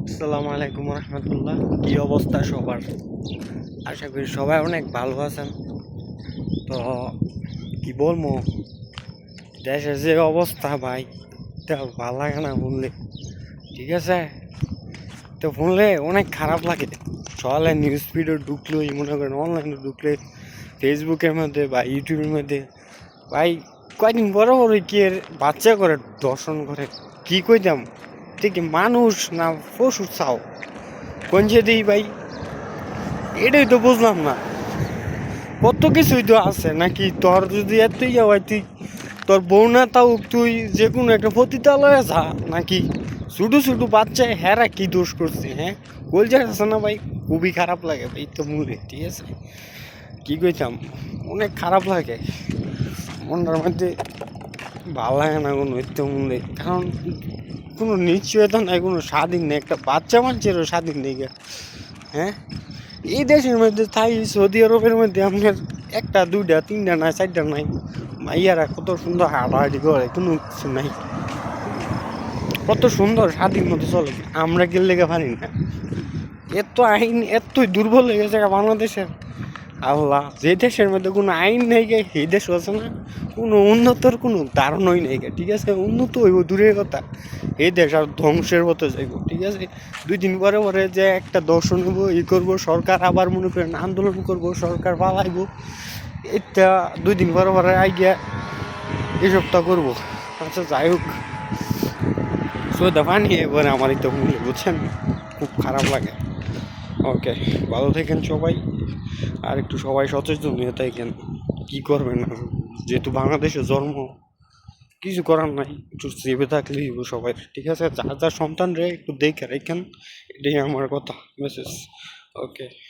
আসসালামু আলাইকুম রহমতুল্লাহ। কি অবস্থা সবার? আশা করি সবাই অনেক ভালো আছেন। তো কি বলবো, দেশের যে অবস্থা ভাই, তা ভালো লাগে না শুনলে। ঠিক আছে, তো শুনলে অনেক খারাপ লাগে। সকালে নিউজ ফিডে ঢুকলেই মনে করেন, অনলাইনে ঢুকলে ফেসবুকের মধ্যে বা ইউটিউবের মধ্যে ভাই কয়দিন বড় বড় কি এর বাচ্চা করে দর্শন করে, কি কইতাম, ঠিক মানুষ না পশু চাও কোন যে দিই ভাই, এটাই তো বুঝলাম না। কত কিছুই তো আছে নাকি, তোর যদি এতই হয় তুই তোর বউ না তাও তুই যে কোনো একটা পতিতালয়ে যা নাকি। ছোটো ছোটো বাচ্চা হেরা কি দোষ করছে? হ্যাঁ, কলজার আছে না ভাই, খুবই খারাপ লাগে ভাই। তো মূলে ঠিক আছে, কি কইতাম, অনেক খারাপ লাগে মনটার মধ্যে, ভালো লাগে না কোনো ইত্য মূলে। কারণ কোনো নিশ্চয়তা নাই, কোনো স্বাধীন নেই, একটা বাচ্চা মানুষেরও স্বাধীন নেই। হ্যাঁ, এই দেশের মধ্যে তাই সৌদি আরবের মধ্যে আপনার একটা দুইটা তিনটা নাই চারটা নাই, মাইয়ারা কত সুন্দর হাঁটাহাঁটি করে, কোনো কিছু নাই, কত সুন্দর স্বাধীন মতো চলে। আমরা গেলে লেগে পারি না। এত আইন এতই দুর্বল হয়ে গেছে বাংলাদেশের। আল্লাহ, যে দেশের মধ্যে কোনো আইন নেই গে, সেই দেশ আছে না, কোনো উন্নতর কোনো ধারণাই নেই গে। ঠিক আছে, উন্নত হইব দূরের কথা, এই দেশ আর ধ্বংসের মতো যাইব। ঠিক আছে, 2 দিন পরে পরে যে একটা দর্শন হবো, করবো সরকার, আবার মনে করেন আন্দোলন করব, সরকার পালাইব। এটা 2 দিন পরে পরে আইগিয়া এসবটা করবো। আচ্ছা যাই হোক, সোদা পানি এবারে আমার তো মনে বুঝছেন, খুব খারাপ লাগে। ওকে, ভালো থাকেন সবাই, আর একটু সবাই সচেতন হয়ে থাকেন। কি করবেন আর, যেহেতু বাংলাদেশে জন্ম, কিছু করার নাই, একটু সেভে থাকলেই সবাই। ঠিক আছে, যার যার সন্তান রে একটু দেখে রেখেন, এটাই আমার কথা, মেসেজ। ওকে।